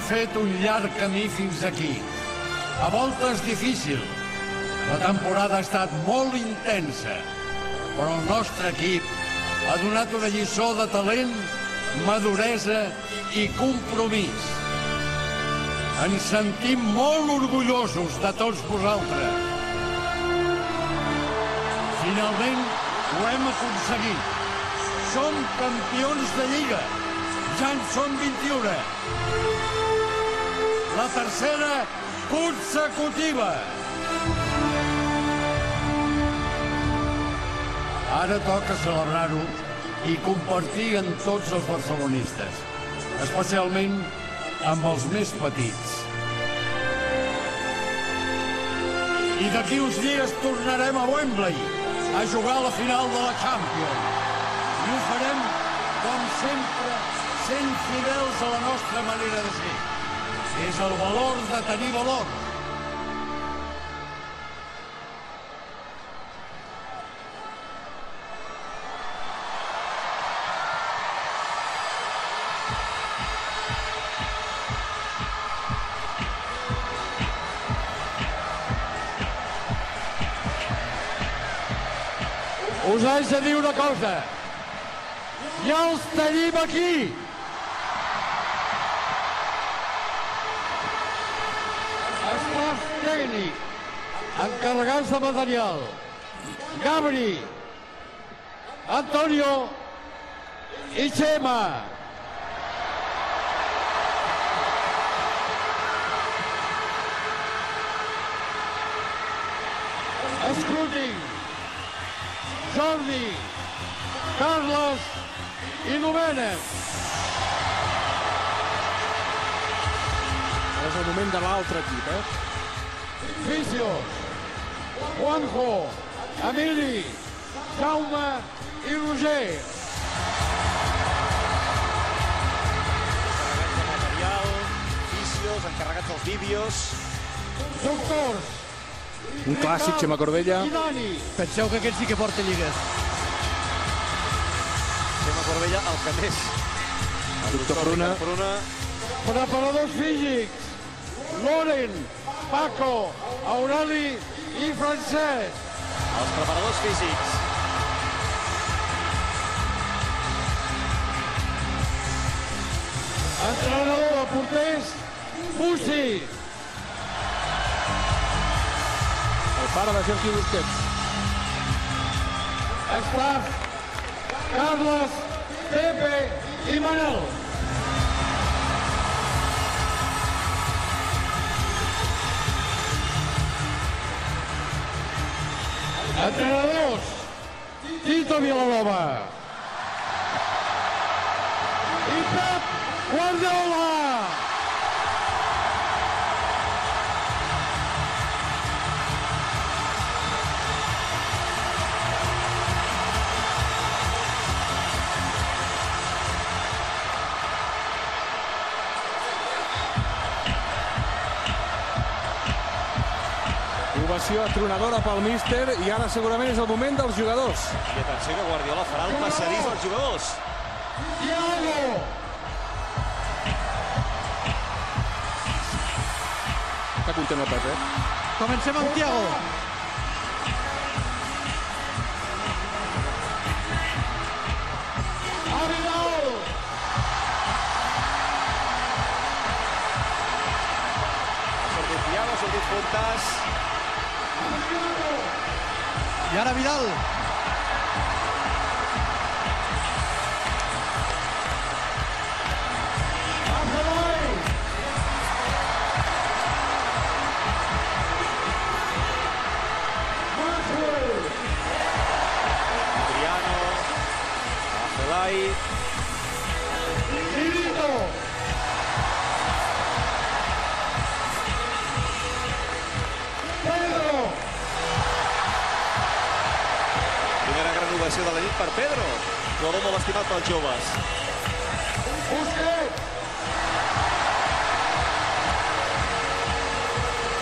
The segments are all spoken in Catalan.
fet un llarg camí fins aquí. A voltes difícil. La temporada ha estat molt intensa, però el nostre equip ha donat una lliçó de talent, maduresa i compromís. Ens sentim molt orgullosos de tots vosaltres. Finalment ho hem aconseguit. Som campions de Lliga. Ja en som 21. La tercera consecutiva. Ara toca celebrar-ho i compartir amb tots els barcelonistes, especialment amb els més petits. I d'aquí uns dies tornarem a Wembley a jugar a la final de la Champions. I ho farem, com sempre, sent fidels a la nostra manera de ser. És el valor de tenir valor. Us haig de dir una cosa. Ja els tenim aquí. Estat tècnic, encarregats de material. Gabri, Antonio i Chema. Scouting, Jordi, Carles i Domènec. És el moment de l'altre equip, Fisios, Juanjo, Emili, Jaume i Roger. Encarregats de material, Fisios, encarregats dels vídeos. Doctors, Un clàssic, Xema Corbella. i Dani. Penseu que aquest sí que porta lligues. Xema Corbella, el que més. El doctor Pruna. Preparadors físics, Loren, Paco, Aureli i Francesc. Els preparadors físics. Entrenador de porters, Musi. El pare de Sergi Busquets. Staff, Carles, Pepe i Manel. Entrenadors, Tito Vilanova i Pep Guardiola. Ovació atronadora pel míster i ara segurament és el moment dels jugadors. I atenció que Guardiola farà el passadís als jugadors. Thiago. Està content el Pep, Comencem amb Thiago. Avidal. Ha sortit Thiago, ha sortit Fontas. I ara Vidal. Adriano. Afelai. Primera gran ovació de la nit per Pedro. Jugador molt estimat pels joves.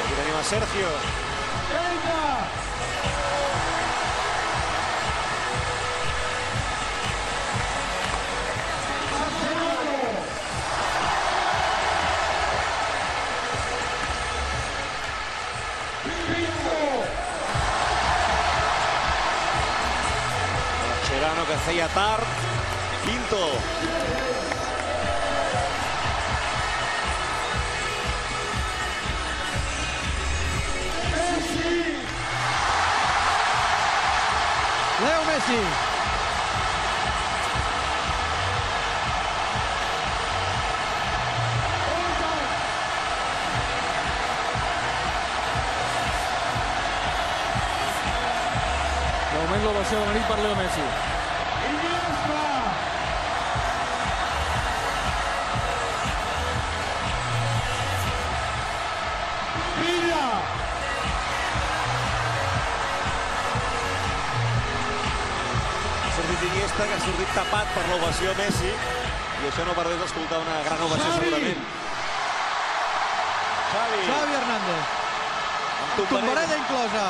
Aquí tenim a Sergio. feia tard. Pinto. Leo Messi. De moment l'ovació de la nit per Leo Messi. Iniesta, que ha sortit tapat per l'ovació a Messi, i això no perdés d'escoltar una gran ovació segurament. Xavi Hernández. Amb Tombarella inclosa.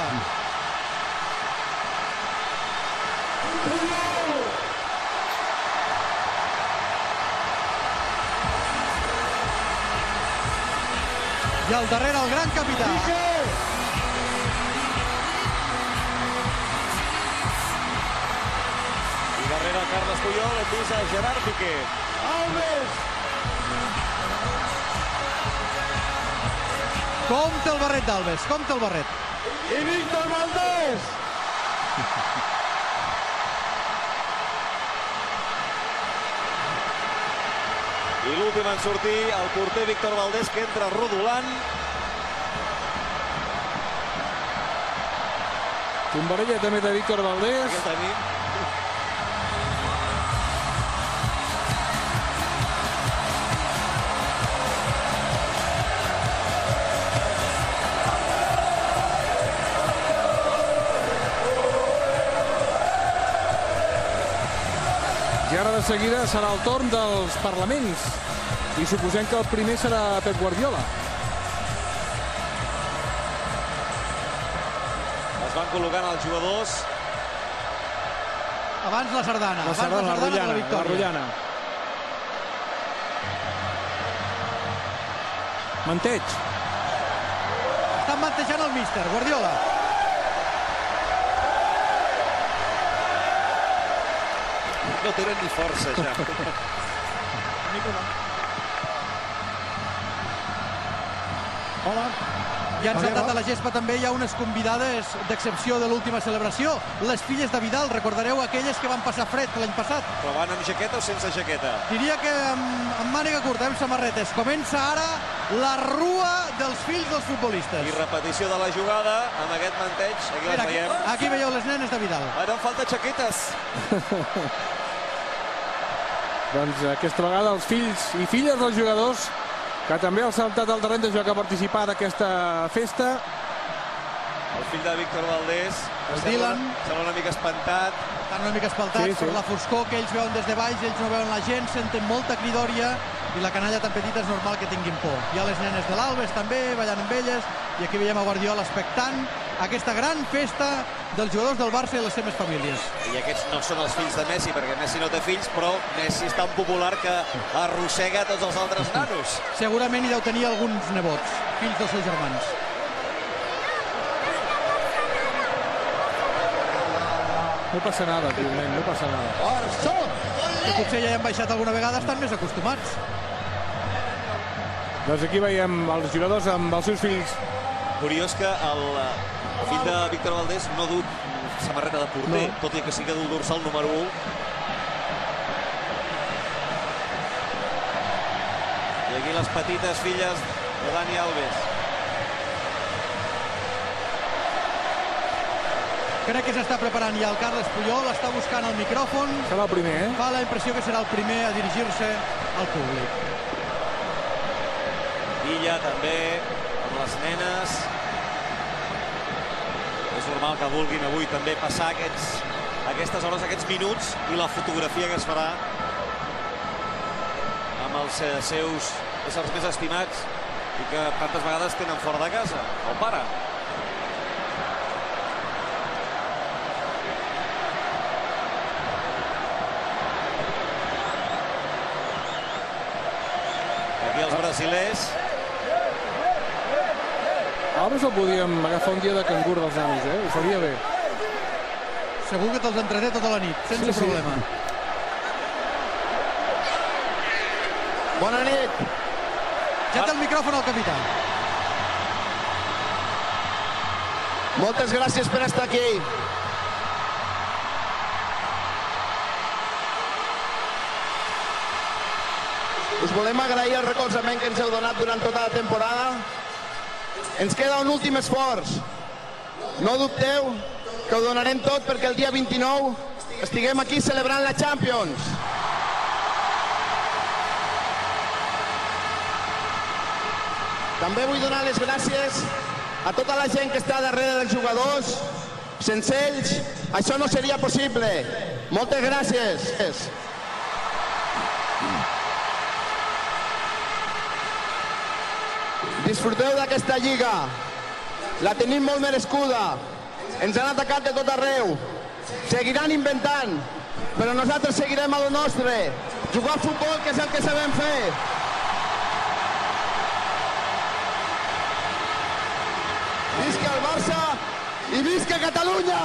I al darrere el gran capità. Darrere Carles Puyol hem vist a Gerard Piqué. Alves! Compte el barret d'Alves, compte el barret. I Víctor Valdés! I l'últim en sortir, el porter Víctor Valdés, que entra rodolant. Tombarella també de Víctor Valdés. Aquest amic. I ara de seguida serà el torn dels parlaments. I suposem que el primer serà Pep Guardiola. Es van col·locant els jugadors. Abans la sardana. La sardana, la rotllana. Manteig. Estan mantejant el míster, Guardiola. No tenen ni força, ja. Hola. I han saltat a la gespa també hi ha unes convidades d'excepció de l'última celebració. Les filles de Vidal, recordareu aquelles que van passar fred l'any passat? Però van amb jaqueta o sense jaqueta? Diria que amb màniga curta, amb samarretes. Comença ara la rua dels fills dels futbolistes. I repetició de la jugada amb aquest manteig. Aquí les veiem. Aquí veieu les nenes de Vidal. Ara en falta jaquetes. Doncs aquesta vegada els fills i filles dels jugadors que també han saltat al terreny de joc a participar d'aquesta festa. El fill de Víctor Valdés Dylan sembla una mica espantat. Estan una mica espantats per la foscor que ells veuen des de baix, ells no veuen la gent, senten molta cridòria i la canalla tan petita és normal que tinguin por. Hi ha les nenes de l'Albes també, ballant amb elles, i aquí veiem a Guardiola expectant aquesta gran festa dels jugadors del Barça i les seves famílies. I aquests no són els fills de Messi, perquè Messi no té fills, però Messi és tan popular que arrossega tots els altres nanos. Segurament hi deu tenir alguns nebots, fills dels seus germans. No passa nada, nen, no passa nada. I potser ja hi han baixat alguna vegada, estan més acostumats. Doncs aquí veiem els jugadors amb els seus fills. Curiós que el fill de Víctor Valdés no du samarreta de porter, tot i que sí que du el dorsal número 1. I aquí les petites filles de Dani Alves. Crec que s'està preparant ja el Carles Puyol, està buscant el micròfon. Serà el primer, Fa la impressió que serà el primer a dirigir-se al públic. Villa també, amb les nenes. És normal que vulguin avui també passar aquestes hores, aquests minuts, i la fotografia que es farà amb els seus éssers més estimats i que tantes vegades tenen fora de casa, el pare. Aquí els brasilers. Alves el podíem agafar un dia de cangur dels nanos, ho faria bé. segur que te'ls entreté tota la nit, sense problema. Bona nit. Ja té el micròfon el capità. Moltes gràcies per estar aquí. Us volem agrair el recolzament que ens heu donat durant tota la temporada. Ens queda un últim esforç. No dubteu que ho donarem tot perquè el dia 29 estiguem aquí celebrant la Champions. També vull donar les gràcies a tota la gent que està darrere dels jugadors. Sense ells, això no seria possible. Moltes gràcies. Disfruteu d'aquesta lliga. La tenim molt merescuda. Ens han atacat de tot arreu. Seguiran inventant, però nosaltres seguirem a lo nostre. Jugar a futbol, que és el que sabem fer. Visca el Barça i visca Catalunya!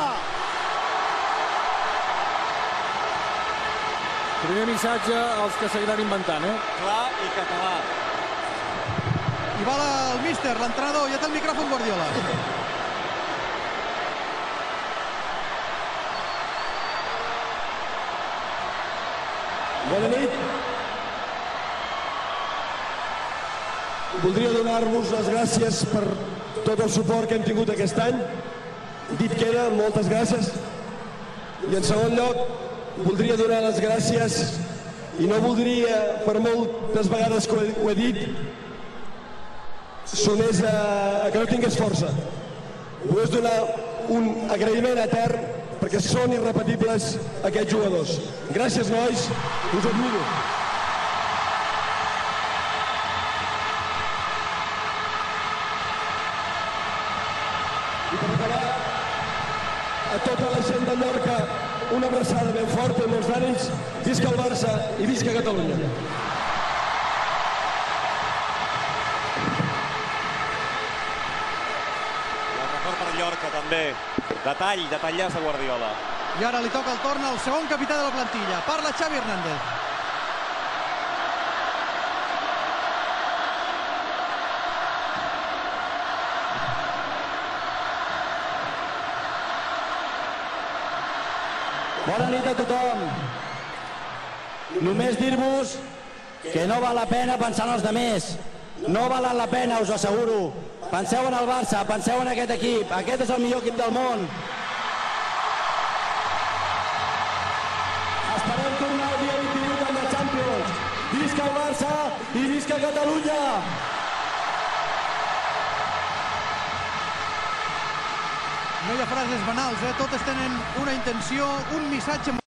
Primer missatge als que seguiran inventant, Clar i català. I va el míster, l'entrenador, ja té el micròfon Guardiola. Bona nit. Voldria donar-vos les gràcies per tot el suport que hem tingut aquest any. Dit queda, moltes gràcies. I en segon lloc, voldria donar les gràcies, i no voldria, per moltes vegades que ho he dit, sonés a que no tingués força. Vull donar un agraïment etern perquè són irrepetibles aquests jugadors. Gràcies, nois, us admiro. I per acabar, a tota la gent de Llorca, una abraçada ben forta i molts ànims. Visca el Barça i visca Catalunya. Llorca també, detallàs de Guardiola. I ara li toca el torn al segon capità de la plantilla. Parla Xavi Hernández. Bona nit a tothom. Només dir-vos que no val la pena pensar en els altres. No valen la pena, us ho asseguro. Penseu en el Barça, penseu en aquest equip. Aquest és el millor equip del món. Esperem tornar el dia 28 amb la Champions. Visca el Barça i visca Catalunya! No hi ha frases banals, totes tenen una intenció, un missatge molt